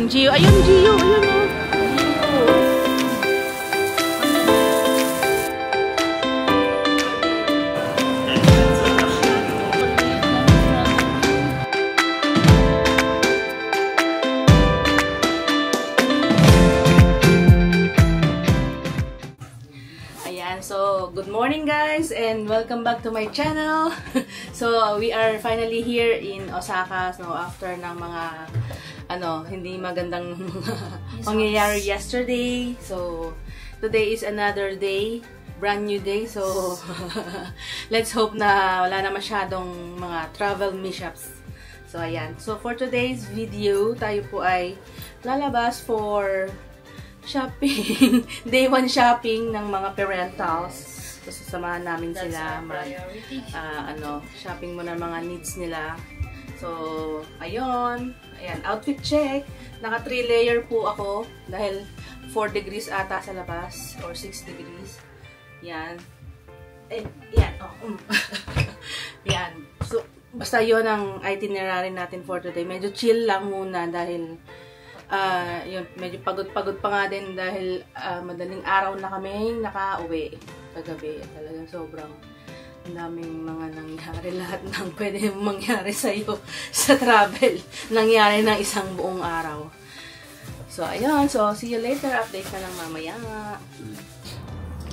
Yung Gio. Ayun, Gio. Ayun, oh. So, good morning guys and welcome back to my channel. So, we are finally here in Osaka after ng mga hindi magandang pangyayari yesterday. So, today is another day, brand new day. So, let's hope na wala na masyadong mga travel mishaps. So, ayan. So, for today's video, tayo po ay lalabas for shopping. Day 1 shopping ng mga parentals. So, sasamahan namin sila shopping mo ng mga needs nila. So, ayun. Ayan, outfit check. Naka 3 layer po ako dahil 4 degrees ata sa labas or 6 degrees. Yan. Yan. Oh. Yan. So, basta yun ang itinerary natin for today. Medyo chill lang muna dahil yun, medyo pagod-pagod pa nga din dahil madaling araw na kami nakauwi kagabi. Talagang sobrang daming mga nangyari. Lahat ng pwede mangyari sa'yo sa travel. Nangyari ng isang buong araw. So, ayun. So, see you later. Update na lang mamaya.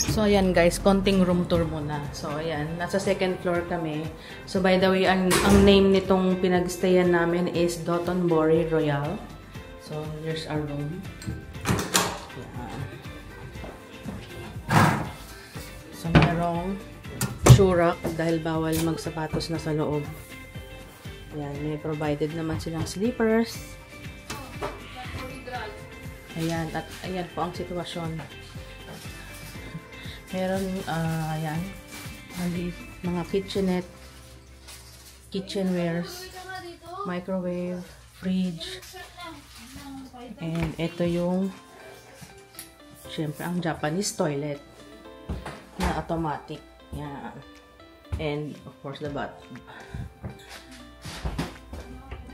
So, ayan guys. Konting room tour muna. So, ayan. Nasa second floor kami. So, by the way, ang name nitong pinagstayan namin is Dotonbori Royal. So, here's our room. Yan. So, merong shoe rack dahil bawal magsapatos na sa loob. Yan, may provided naman silang slippers. Ayan, at ayan po ang sitwasyon. Meron, ayan, mga kitchenette, kitchenwares, microwave, fridge. And ito yung syempre ang Japanese toilet na automatic. Yan. And of course the bathroom.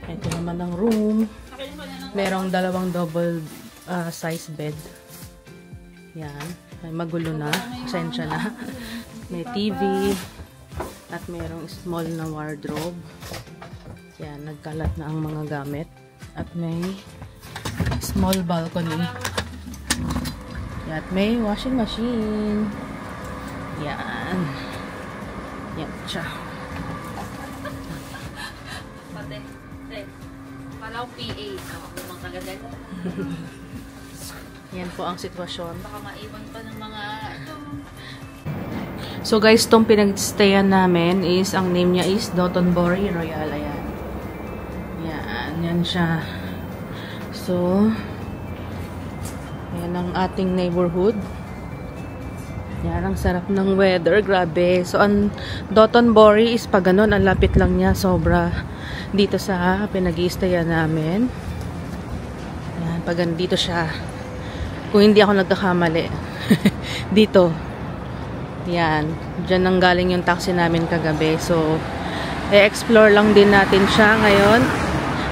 Ito naman ang room. Merong dalawang double size bed. Yan. May magulo na. Pasensya na. May TV. At merong small na wardrobe. Yan. Nagkalat na ang mga gamit. At may small balcony. At may washing machine. Yan. Yan siya. Malaw PA. Mga taga-deta. Yan po ang sitwasyon. Baka maiwan pa ng mga So guys, itong pinag-stayan namin is, ang name niya is Dotonbori Royal. Ayan. Yan. Yan siya. So, ayan ang ating neighborhood. Yan, ang sarap ng weather. Grabe. So, ang Dotonbori is pag ganun, ang lapit lang niya. Sobra dito sa pinag-i-stayan namin. Yan, pag dito siya. Kung hindi ako nagkakamali. Dito. Yan. Diyan nang galing yung taxi namin kagabi. So, e-explore lang din natin siya ngayon.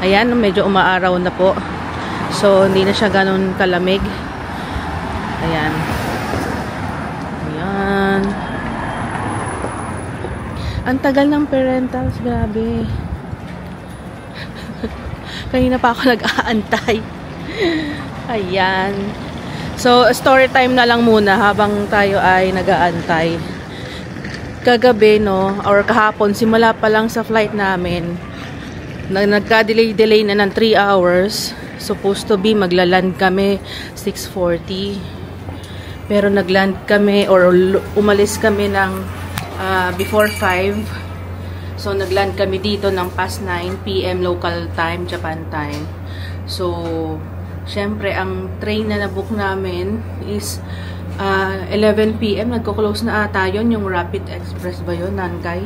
Ayan, medyo umaaraw na po. So, hindi na siya ganun kalamig. Ayan. Ayan. Ang tagal ng parentals. Grabe. Kanina pa ako nag-aantay. Ayan. So, story time na lang muna habang tayo ay nag-aantay. Kagabi, or kahapon, simula pa lang sa flight namin, nagka-delay na ng 3 hours. Supposed to be maglaland kami 6:40. Pero nagland kami or umalis kami ng before 5. So nagland kami dito ng past 9 PM local time, Japan time. So syempre ang train na nabook namin is 11 PM. Nagko-close na ata yun, yung Rapid Express ba yun, Nankay.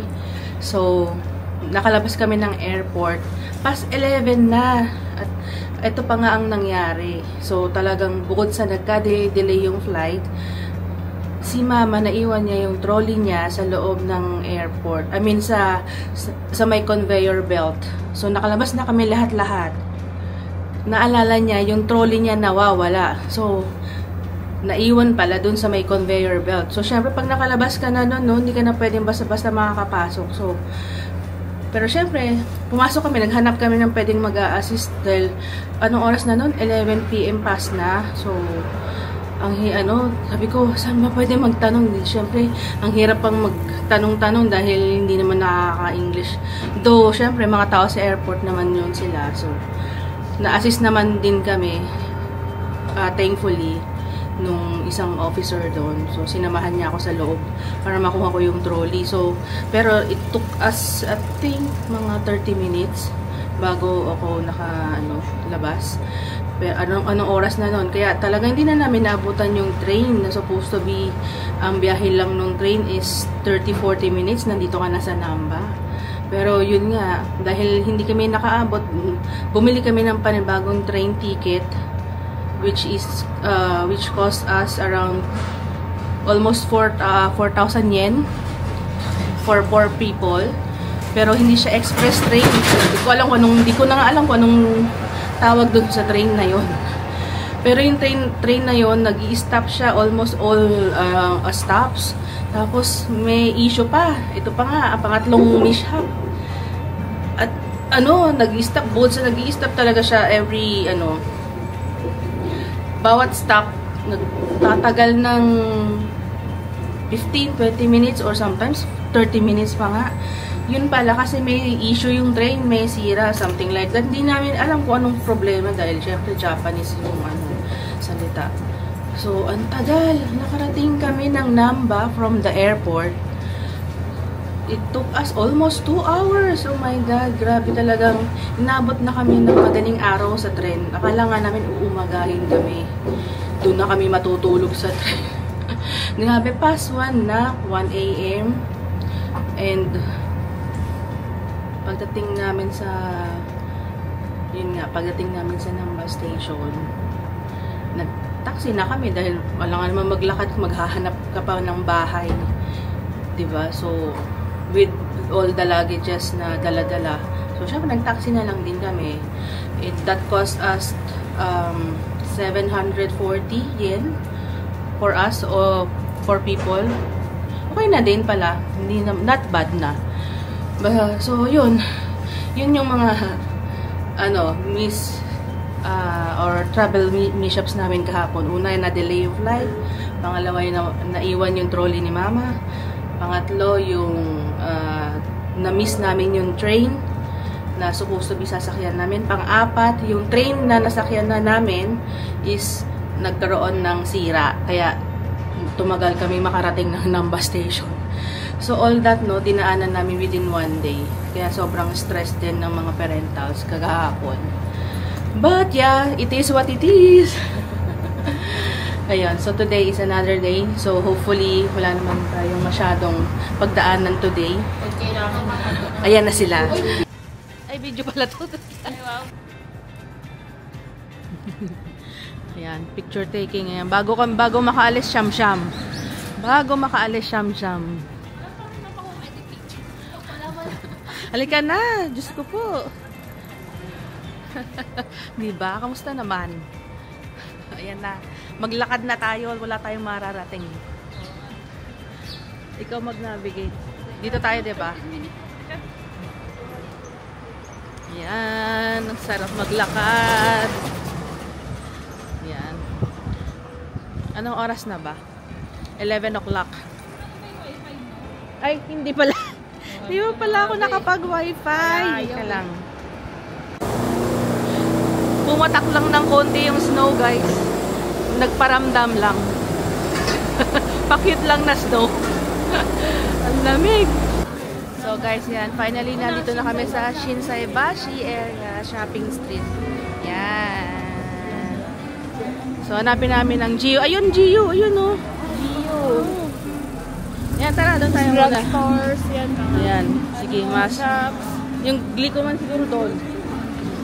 So nakalabas kami ng airport past 11 na. At ito pa nga ang nangyari. So, talagang bukod sa nagka-delay yung flight, si mama, naiwan niya yung trolley niya sa loob ng airport. I mean, sa may conveyor belt. So, nakalabas na kami lahat-lahat. naalala niya yung trolley niya nawawala. So, naiwan pala dun sa may conveyor belt. So, syempre, pag nakalabas ka na nun, no, hindi ka na pwedeng basta-basta makakapasok. So, pero syempre, pumasok kami, naghanap kami ng pwedeng mag-a-assist dahil anong oras na nun? 11 PM pass na. So, sabi ko, saan ba pwede magtanong? Syempre, ang hirap pang magtanong-tanong dahil hindi naman nakaka-English. Though, syempre, mga tao sa airport naman yun sila. So, na-assist naman din kami, thankfully, nung isang officer doon. So, sinamahan niya ako sa loob para makuha ko yung trolley. So, pero it took us, I think, mga 30 minutes bago ako labas. Pero anong oras na nun? Kaya talaga hindi na namin naabutan yung train na supposed to be, ang biyahe lang nung train is 30-40 minutes, nandito ka na sa Namba. Pero yun nga, dahil hindi kami nakaabot, bumili kami ng panibagong train ticket, which cost us around almost 4,000 yen for 4 people. Pero hindi siya express train. Hindi ko na nga alam kung anong tawag doon sa train na yon. Pero yung train na yon, nag-i-stop siya almost all stops. Tapos may issue pa. Ito pa nga, ang pangatlong mishap. At nag-i-stop, nag-i-stop talaga siya every bawat stop nagtatagal ng 15-20 minutes or sometimes 30 minutes pa nga. Yun pala kasi may issue yung train, may sira, something like that. Hindi namin alam kung anong problema dahil syempre Japanese yung salita. So, ang tagal. Nakarating kami ng Namba from the airport. It took us almost 2 hours. Oh my God, grabe talagang. Inabot na kami ng madaling araw sa tren. Akala nga namin uumagahin kami. Doon na kami matutulog sa tren. Grabe, past 1 na, 1 AM. And pagdating namin sa Namba station, nag-taxi na kami dahil wala nga naman maglakad, maghahanap ka pa ng bahay. Diba? So, with all the luggages na dala-dala. So, syempre, nag-taxi na lang din kami. That cost us 740 yen for us or for people. Okay na din pala. Not bad na. So, yun yung mga or travel mishaps namin kahapon. Una, na-delay yung flight. Pangalawa, naiwan yung trolley ni Mama. Pangatlo, yung na-miss namin yung train na supposed to be sasakyan namin. Pang-apat, yung train na nasakyan na namin is nagkaroon ng sira. Kaya tumagal kami makarating ng Namba station. So all that dinaanan namin within 1 day. Kaya sobrang stress din ng mga parentals kagahapon. But yeah, it is what it is. Ayun, so today is another day. So hopefully wala naman tayong masyadong pagdaanan today. Ayan na sila. Ay, video pala to. Ayan, picture taking. Ayan, bago makaalis Siyam-Siyam. Halika na, Diyos ko po. Diba? Kamusta naman? Ayan na. Maglakad na tayo. Wala tayong mararating. Ikaw mag-navigate. Dito tayo, diba? Ayan. Ang sarap maglakad. Ayan. Anong oras na ba? 11 o'clock. Ay, hindi pala. Di ba pala ako nakapag-wifi? Ika lang. Pumatak lang ng konti yung snow, guys. Nagparamdam lang. Pakit lang na snow. Ang lamig. So, guys, yan. Finally, nandito na kami sa Shinsaibashi area, shopping street. Yan. So, hanapin namin ang Gio. Ayun, Gio. Ayun, oh. Gio. Yan, tara. Doon tayo muna. Drugstores, yan. Yan. Sige, mas. Yung Glicoman siguro doon.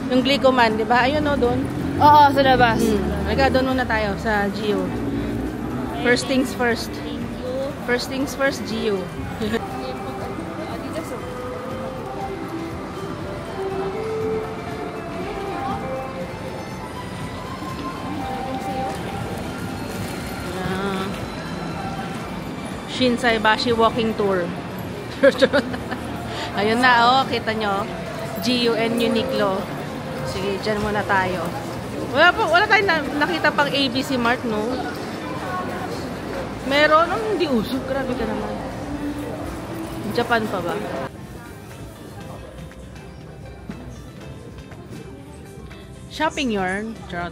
Yung Glicoman, di ba? Ayun, oh, doon. Oo, sa labas. Halika, doon muna tayo sa Gio. First things first. Thank you. First things first, Gio. Shinsaibashi walking tour. Ayun na, oh. Kita nyo. GUN Uniqlo. Sige, dyan muna tayo. Wala tayong nakita pang ABC Mart, no? Meron? Hindi uso. Grabe ka naman. Japan pa ba? Shopping yarn. Charot.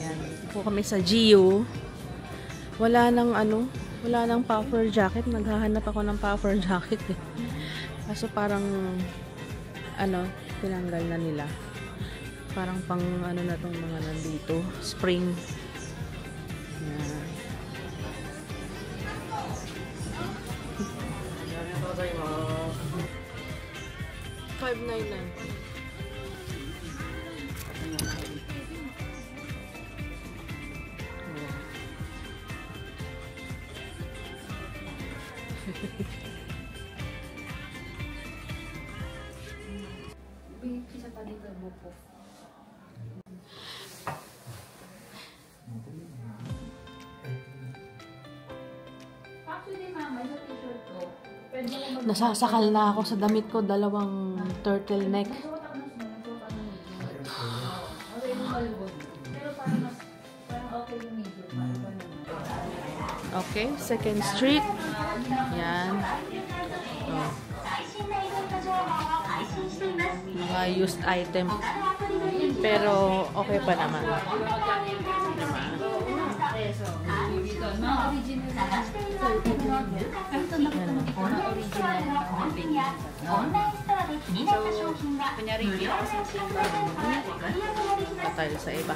Yan. Po kami sa GU. Wala nang puffer jacket. Naghahanap ako ng puffer jacket. Kaso parang tinanggal na nila. Parang pang na tong mga nandito. Spring. Yan. $5.99. Bisa pa dito buko. Actually, mama, sa t-shirt ko. Nasasakal na ako sa damit ko. Dalawang turtleneck. Okay, 2nd Street. Yan. Oh. Mga used item. Pero okay pa naman. Patay sa iba.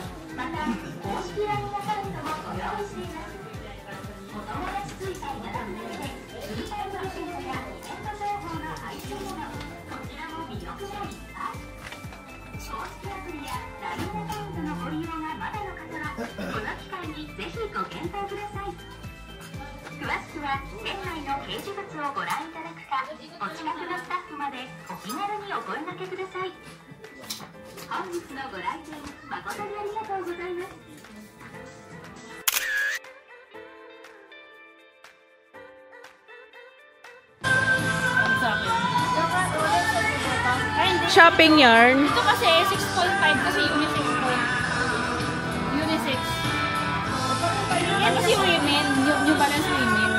Shopping yarn. Ito kasi 6.5 kasi unisex po. Unisex. Yan kasi women. New Balance women.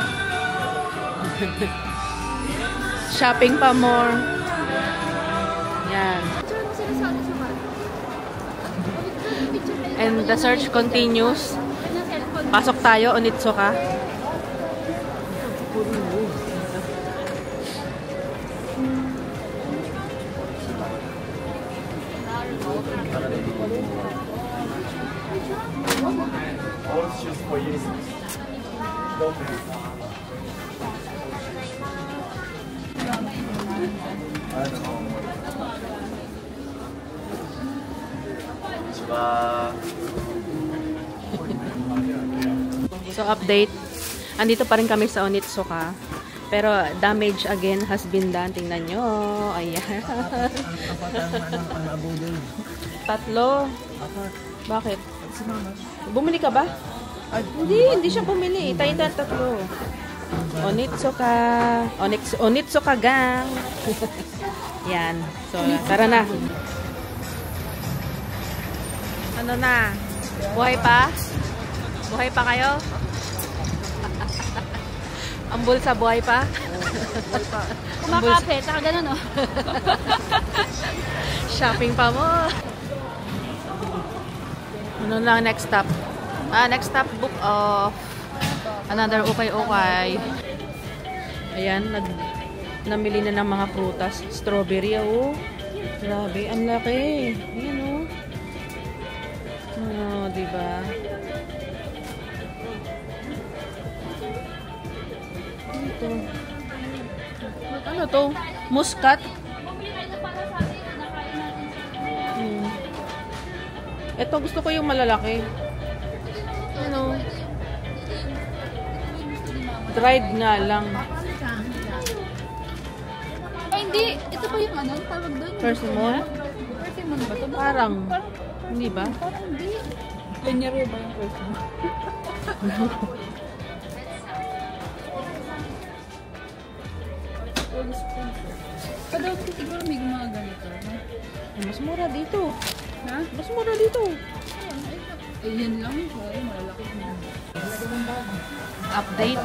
Shopping pa more. Yan. And the search continues. Pasok tayo, Onitsuka. So update, andito pa rin kami sa Onitsuka. Pero damage again has been done. Tingnan nyo. Ayan. 3. Bakit? Bumili ka ba? Hindi siya bumili. Tayo na 3. Onitsuka gang. Yan. So, tara na. Ano na? Buhay pa? Buhay pa kayo? Ang bulsa, buhay pa? Kumakape, taka ganun, oh. Shopping pa mo. Ano lang next stop? Next stop, book of another ukay-ukay. Ayan, namili na ng mga prutas. Strawberry, oh. Grabe, ang laki. Ayan, oh. Oh, diba? Ito. Ano to? Muscat? Ito, gusto ko yung malalaki. Ano? Dried nga lang. Ay, hindi. Ito ba yung ano? Tawag doon? Persimmon? Persimmon ba ito? Parang. Hindi ba? Parang hindi. Penyero ba yung persimmon? gusto ko. Padaw ko siguro may gumaganito. Mas mura dito. Ha? Mas mura dito. Yan lang. Malalaki na. Update.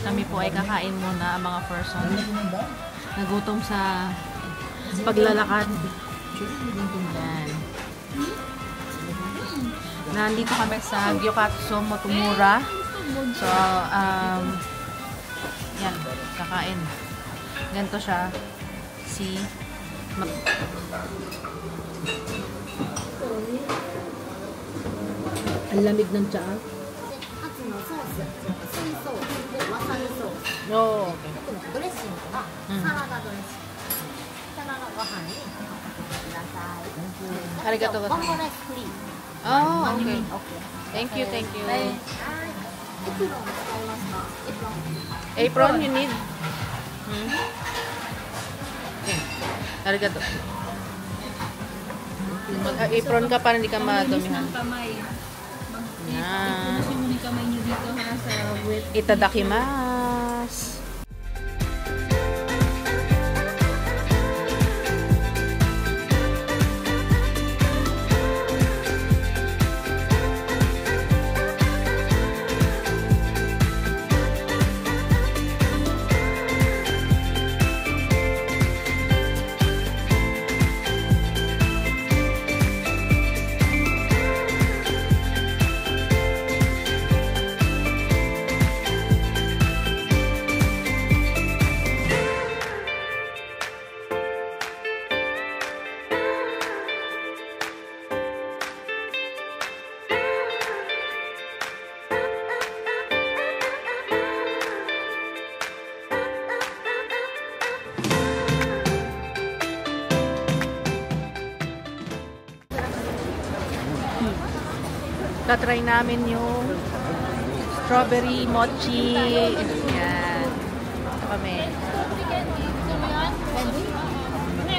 Kami po ay kakain muna ang mga person. Nagutom sa paglalakad. Yan. Nandito kami sa Gyokatsu Motomura. So, yan. Kakain. Ganito siya. Ang lamig ng tsaa. No. Okay. ドレッシングはサラダドレッシング。サラダご飯にかけてください。ありがとうございます。ボンゴライスフリー。Oh, okay. Okay. Thank you, thank you. はい。エプロン使いますか？エプ Apron ロン。you need? Okay. Arigato. Mag-apron ka para hindi ka madumihan. Kamay. Yan. Pusin mo yung kamay nyo dito ha sa wet. Itadakimasu. Tatry namin yung strawberry mochi. Yan. Ito kami.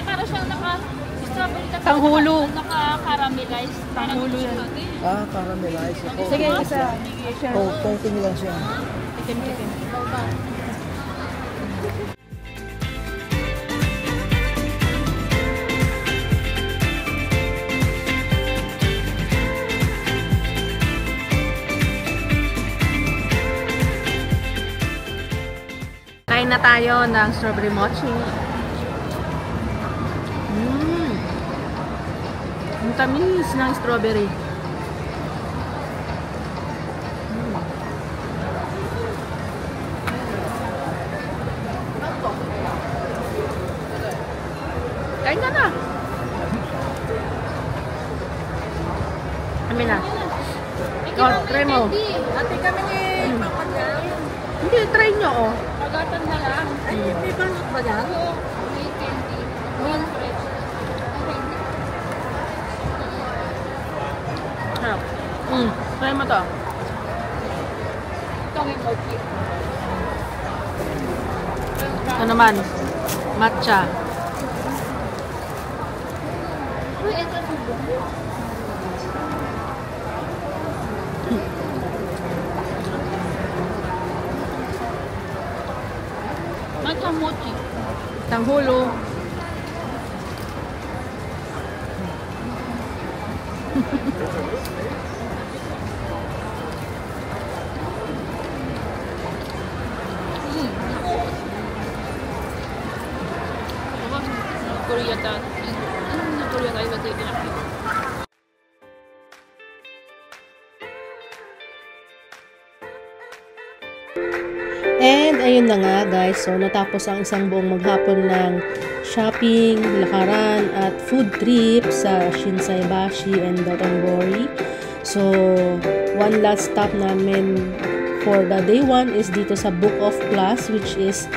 Para siyang naka-strawberry. Tanghulo. Naka-caramelize. Tanghulo yan. Ah, caramelize. Sige, isa. Oh, coating lang siya. Tikim-tikim. Kain na tayo ng strawberry mochi. Ang tamis ng strawberry. Kain ka na. Kami na. Oh, try mo. Ate kami ni Papa Jam. Hindi, try nyo, oh. Pagatan na lang. Ay, may balot ba yan? Oo. May candy. One fresh. Harap. Try mo to. Ito yung mochi. Ito naman. Matcha. Uy, ito yung matcha mochi. Tanghulo. Korea tayo. Korea tayo ba tayo? And ayun na nga guys, so natapos ang isang buong maghapon ng shopping, lakaran at food trip sa Shinsaibashi and Dotonbori. So one last stop namin for the day 1 is dito sa Book of Plus, which is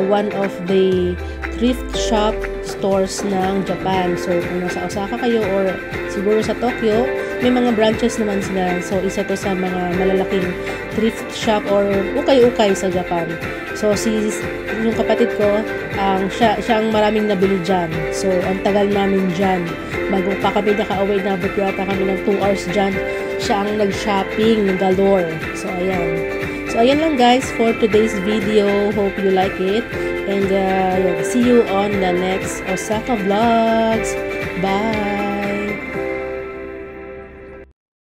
one of the thrift shop stores ng Japan. So kung nasa Osaka kayo or siguro sa Tokyo, may mga branches naman sila. So isa to sa mga malalaking thrift shop or ukay-ukay sa Japan. So yung kapatid ko, siya ang maraming nabili dyan. So ang tagal namin dyan. Bago pa kami naka-away, nabot yata kami ng 2 hours dyan. Siya ang nag-shopping ng galore. So ayan. So ayan lang guys for today's video. Hope you like it. And see you on the next Osaka vlogs. Bye!